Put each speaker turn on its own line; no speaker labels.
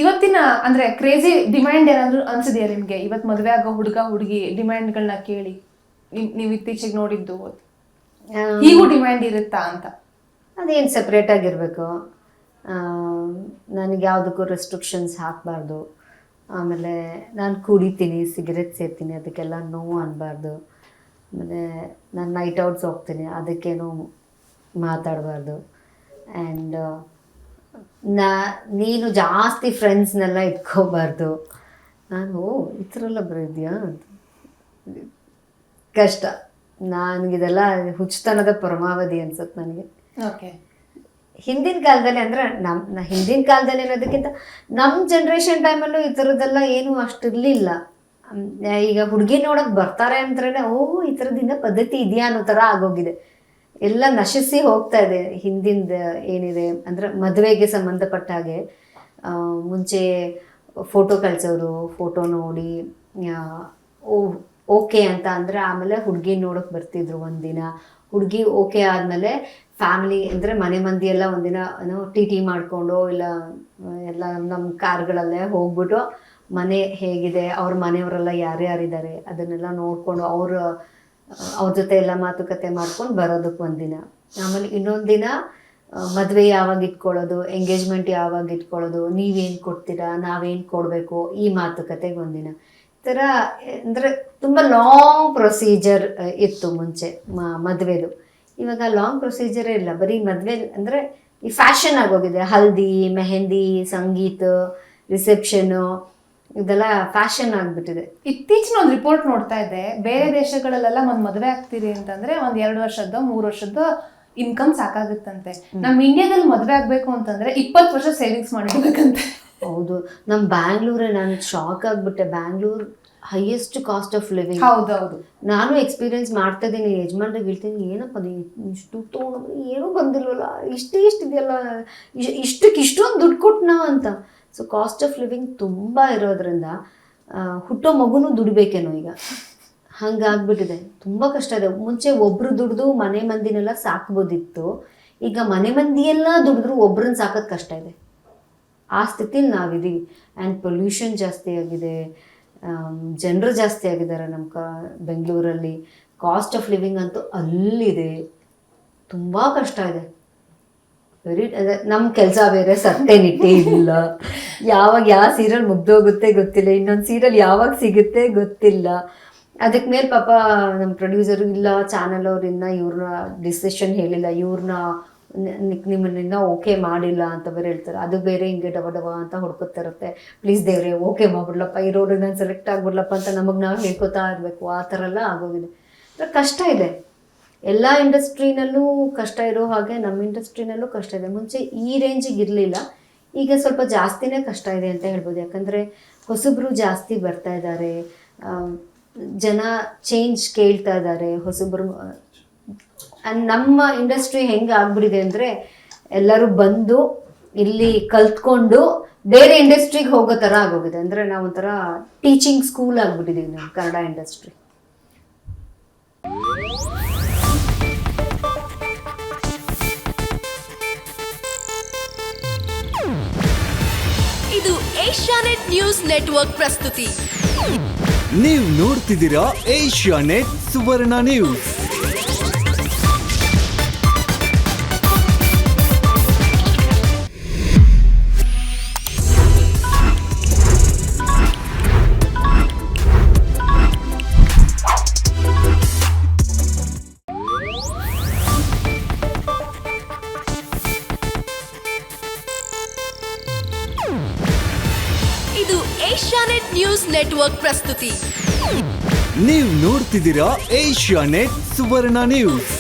ಇವತ್ತಿನ ಅಂದ್ರೆ crazy demand ಏನಾದ್ರು ಅನ್ಸಿದೆಯಾ ನಿಮ್ಗೆ? ಇವತ್ ಮದ್ವೆ ಆಗೋ ಹುಡುಗ ಹುಡುಗಿ ಡಿಮ್ಯಾಂಡ್ಗಳನ್ನ ಕೇಳಿ ನೀವ್ ಇತ್ತೀಚೆಗೆ ನೋಡಿದ್ದು ಹೀಗೂ ಡಿಮ್ಯಾಂಡ್ ಇರುತ್ತಾ ಅಂತ?
ಅದೇನು ಸಪ್ರೇಟ್ ಆಗಿರಬೇಕು, ನನಗೆ ಯಾವುದಕ್ಕೂ ರೆಸ್ಟ್ರಿಕ್ಷನ್ಸ್ ಹಾಕಬಾರ್ದು. ಆಮೇಲೆ ನಾನು ಕುಡಿತೀನಿ, ಸಿಗರೆಟ್ ಸೇರ್ತೀನಿ, ಅದಕ್ಕೆಲ್ಲ ನೋವು ಅನ್ನಬಾರ್ದು. ಆಮೇಲೆ ನಾನು ನೈಟ್ ಔಟ್ಸ್ ಹೋಗ್ತೀನಿ, ಅದಕ್ಕೇನು ಮಾತಾಡಬಾರ್ದು. ಆ್ಯಂಡ್ ನೀನು ಜಾಸ್ತಿ ಫ್ರೆಂಡ್ಸ್ನೆಲ್ಲ ಇಟ್ಕೋಬಾರ್ದು. ನಾನು ಈ ಥರ ಎಲ್ಲ ಬರೀದ್ಯಾ ಅಂತ ಕಷ್ಟ. ನನಗಿದೆಲ್ಲ ಹುಚ್ಚುತನದ ಪರಮಾವಧಿ ಅನ್ಸುತ್ತೆ ನನಗೆ.
ಓಕೆ.
ಹಿಂದಿನ ಕಾಲದಲ್ಲಿ ಅಂದರೆ ಹಿಂದಿನ ಕಾಲದಲ್ಲಿ ಅನ್ನೋದಕ್ಕಿಂತ ನಮ್ಮ ಜನ್ರೇಷನ್ ಟೈಮಲ್ಲೂ ಈ ಥರದ್ದೆಲ್ಲ ಏನೂ ಅಷ್ಟಿರಲಿಲ್ಲ. ಈಗ ಹುಡುಗಿ ನೋಡೋಕೆ ಬರ್ತಾರೆ ಅಂದ್ರೆ ಓಹ್ ಈ ಥರದಿಂದ ಪದ್ಧತಿ ಇದೆಯಾ ಅನ್ನೋ ಥರ ಆಗೋಗಿದೆ. ಎಲ್ಲ ನಶಿಸಿ ಹೋಗ್ತಾ ಇದೆ ಹಿಂದಿಂದ ಏನಿದೆ ಅಂದರೆ ಮದುವೆಗೆ ಸಂಬಂಧಪಟ್ಟ ಹಾಗೆ. ಮುಂಚೆ ಫೋಟೋ ಕಳಿಸೋರು, ಫೋಟೋ ನೋಡಿ ಓಕೆ ಅಂತ ಅಂದರೆ ಆಮೇಲೆ ಹುಡುಗಿ ನೋಡೋಕೆ ಬರ್ತಿದ್ರು ಒಂದಿನ. ಹುಡುಗಿ ಓಕೆ ಆದಮೇಲೆ ಫ್ಯಾಮಿಲಿ ಅಂದರೆ ಮನೆ ಮಂದಿ ಎಲ್ಲ ಒಂದಿನ ಏನೋ ಟಿ ಮಾಡಿಕೊಂಡು ಇಲ್ಲ ಎಲ್ಲ ನಮ್ಮ ಕಾರ್ಗಳಲ್ಲೇ ಹೋಗ್ಬಿಟ್ಟು ಮನೆ ಹೇಗಿದೆ, ಅವ್ರ ಮನೆಯವರೆಲ್ಲ ಯಾರ್ಯಾರಿದ್ದಾರೆ ಅದನ್ನೆಲ್ಲ ನೋಡಿಕೊಂಡು ಅವ್ರ ಜೊತೆ ಎಲ್ಲ ಮಾತುಕತೆ ಮಾಡ್ಕೊಂಡು ಬರೋದಕ್ಕೆ ಒಂದಿನ. ಆಮೇಲೆ ಇನ್ನೊಂದು ದಿನ ಮದುವೆ ಯಾವಾಗ ಇಟ್ಕೊಳ್ಳೋದು, ಎಂಗೇಜ್ಮೆಂಟ್ ಯಾವಾಗ ಇಟ್ಕೊಳ್ಳೋದು, ನೀವೇನು ಕೊಡ್ತೀರಾ, ನಾವೇನು ಕೊಡಬೇಕು, ಈ ಮಾತುಕತೆಗೆ ಒಂದಿನ. ಈ ಥರ ಅಂದರೆ ತುಂಬ ಲಾಂಗ್ ಪ್ರೊಸೀಜರ್ ಇತ್ತು ಮುಂಚೆ ಮದುವೆದು. ಇವಾಗ ಲಾಂಗ್ ಪ್ರೊಸೀಜರೇ ಇಲ್ಲ, ಬರೀ ಮದುವೆ ಅಂದರೆ ಈ ಫ್ಯಾಷನ್ ಆಗೋಗಿದೆ. ಹಲ್ದಿ, ಮೆಹಂದಿ, ಸಂಗೀತ, ರಿಸೆಪ್ಷನು ಇದೆಲ್ಲ ಫ್ಯಾಷನ್ ಆಗಿಬಿಟ್ಟಿದೆ.
ಇತ್ತೀಚಿನ ಒಂದು ರಿಪೋರ್ಟ್ ನೋಡ್ತಾ ಇದ್ದೆ, ಬೇರೆ ದೇಶಗಳಲ್ಲೆಲ್ಲ ಒಂದು ಮದುವೆ ಆಗ್ತೀರಿ ಅಂತಂದ್ರೆ 1-2 ವರ್ಷದ್ದು 3 ವರ್ಷದ್ದು ಇನ್ಕಮ್ ಸಾಕಾಗುತ್ತಂತೆ. ನಮ್ಮ ಇಂಡಿಯಾದಲ್ಲಿ ಮದುವೆ ಆಗ್ಬೇಕು ಅಂತಂದ್ರೆ 20 ವರ್ಷ ಸೇವಿಂಗ್ಸ್ ಮಾಡಿರ್ಬೇಕಂತೆ.
ಹೌದು, ನಮ್ಮ ಬ್ಯಾಂಗ್ಳೂರೇ, ನಾನು ಶಾಕ್ ಆಗಿಬಿಟ್ಟೆ. Bangalore highest cost of living.
ಹೌದೌದು,
ನಾನು ಎಕ್ಸ್ಪೀರಿಯನ್ಸ್ ಮಾಡ್ತಾ ಇದ್ದೀನಿ. ಯಜಮಾನ್ರಿಗೆ ಹೇಳ್ತೀನಿ, ಏನಪ್ಪ ಇಷ್ಟು ತೊಗೊಂಡ್ರೆ ಏನೂ ಬಂದಿಲ್ವಲ್ಲ, ಇಷ್ಟಿದೆಯಲ್ಲ, ಇಷ್ಟೊಂದು ದುಡ್ಡು ಕೊಟ್ಟನಾ ಅಂತ. ಸೊ ಕಾಸ್ಟ್ ಆಫ್ ಲಿವಿಂಗ್ ತುಂಬ ಇರೋದ್ರಿಂದ ಹುಟ್ಟೋ ಮಗುನೂ ದುಡಿಬೇಕೇನೋ ಈಗ, ಹಂಗಾಗ್ಬಿಟ್ಟಿದೆ. ತುಂಬ ಕಷ್ಟ ಇದೆ. ಮುಂಚೆ ಒಬ್ರು ದುಡ್ದು ಮನೆ ಮಂದಿನೆಲ್ಲ ಸಾಕ್ಬೋದಿತ್ತು. ಈಗ ಮನೆ ಮಂದಿಯೆಲ್ಲ ದುಡಿದ್ರು ಒಬ್ರನ್ನ ಸಾಕೋದು ಕಷ್ಟ ಇದೆ. ಆ ಸ್ಥಿತಿಲಿ ನಾವಿದ್ದೀವಿ. ಆ್ಯಂಡ್ ಪೊಲ್ಯೂಷನ್ ಜಾಸ್ತಿ ಆಗಿದೆ, ಜನರು ಜಾಸ್ತಿ ಆಗಿದ್ದಾರೆ ನಮ್ಮ ಬೆಂಗಳೂರಲ್ಲಿ. ಕಾಸ್ಟ್ ಆಫ್ ಲಿವಿಂಗ್ ಅಂತೂ ಅಲ್ಲಿದೆ, ತುಂಬ ಕಷ್ಟ ಇದೆ. ನಮ್ಮ ಕೆಲಸ ಬೇರೆ ಸತ್ತೆ ನಿಟ್ಟೆ ಇಲ್ಲ. ಯಾವಾಗ ಯಾವ ಸೀರಿಯಲ್ ಮುಗ್ದೋಗುತ್ತೆ ಗೊತ್ತಿಲ್ಲ, ಇನ್ನೊಂದು ಸೀರಿಯಲ್ ಯಾವಾಗ ಸಿಗುತ್ತೆ ಗೊತ್ತಿಲ್ಲ. ಅದಕ್ಕೆ ಮೇಲೆ ಪಾಪ ನಮ್ಮ ಪ್ರೊಡ್ಯೂಸರು ಇಲ್ಲ, ಚಾನಲ್ ಅವ್ರನ್ನ ಇವ್ರನ್ನ ಡಿಸಿಷನ್ ಹೇಳಿಲ್ಲ, ಇವ್ರನ್ನ ನಿಮ್ಮನ್ನ ಓಕೆ ಮಾಡಿಲ್ಲ ಅಂತ ಬೇರೆ ಹೇಳ್ತಾರೆ. ಅದು ಬೇರೆ ಹಿಂಗೆ ಡವ ಅಂತ ಹೊಡ್ಕೊತಾ ಇರುತ್ತೆ. ಪ್ಲೀಸ್ ದೇವ್ರೆ ಓಕೆ ಮಾಡ್ಬಿಡ್ಲಪ್ಪ, ಈ ರೋಡಿಗೆ ನಾನು ಸೆಲೆಕ್ಟ್ ಆಗ್ಬಿಡ್ಲಪ್ಪ ಅಂತ ನಮಗೆ ನಾವು ಹೇಳ್ಕೊತಾ ಇರಬೇಕು. ಆ ಥರ ಎಲ್ಲ ಆಗೋಗಿದೆ. ಕಷ್ಟ ಇದೆ. ಎಲ್ಲ ಇಂಡಸ್ಟ್ರಿನಲ್ಲೂ ಕಷ್ಟ ಇರೋ ಹಾಗೆ ನಮ್ಮ ಇಂಡಸ್ಟ್ರಿನಲ್ಲೂ ಕಷ್ಟ ಇದೆ. ಮುಂಚೆ ಈ ರೇಂಜಿಗೆ ಇರಲಿಲ್ಲ, ಈಗ ಸ್ವಲ್ಪ ಜಾಸ್ತಿನೇ ಕಷ್ಟ ಇದೆ ಅಂತ ಹೇಳ್ಬೋದು. ಯಾಕಂದರೆ ಹೊಸಬ್ರು ಜಾಸ್ತಿ ಬರ್ತಾ ಇದ್ದಾರೆ, ಜನ ಚೇಂಜ್ ಕೇಳ್ತಾ ಇದ್ದಾರೆ, ಹೊಸಬ್ರು. ನಮ್ಮ ಇಂಡಸ್ಟ್ರಿ ಹೆಂಗೆ ಆಗ್ಬಿಟ್ಟಿದೆ ಅಂದರೆ ಎಲ್ಲರೂ ಬಂದು ಇಲ್ಲಿ ಕಲ್ತ್ಕೊಂಡು ಬೇರೆ ಇಂಡಸ್ಟ್ರಿಗೆ ಹೋಗೋ ಥರ ಆಗೋಗಿದೆ. ಅಂದರೆ ನಾವು ಒಂಥರ ಟೀಚಿಂಗ್ ಸ್ಕೂಲ್ ಆಗ್ಬಿಟ್ಟಿದ್ದೀವಿ ನಾವು ಕನ್ನಡ ಇಂಡಸ್ಟ್ರಿ.
ಇದು ಏಷ್ಯಾನೆಟ್ ನ್ಯೂಸ್ ನೆಟ್ವರ್ಕ್ ಪ್ರಸ್ತುತಿ.
ನೀವು ನೋಡ್ತಿದ್ದೀರಾ ಏಷ್ಯಾನೆಟ್ ಸುವರ್ಣ ನ್ಯೂಸ್.
ಇದು ಏಷ್ಯಾನೆಟ್ ನ್ಯೂಸ್ ನೆಟ್ವರ್ಕ್ ಪ್ರಸ್ತುತಿ.
ನೀವು ನೋಡ್ತಿದ್ದೀರಾ ಏಷ್ಯಾನೆಟ್ ಸುವರ್ಣ ನ್ಯೂಸ್.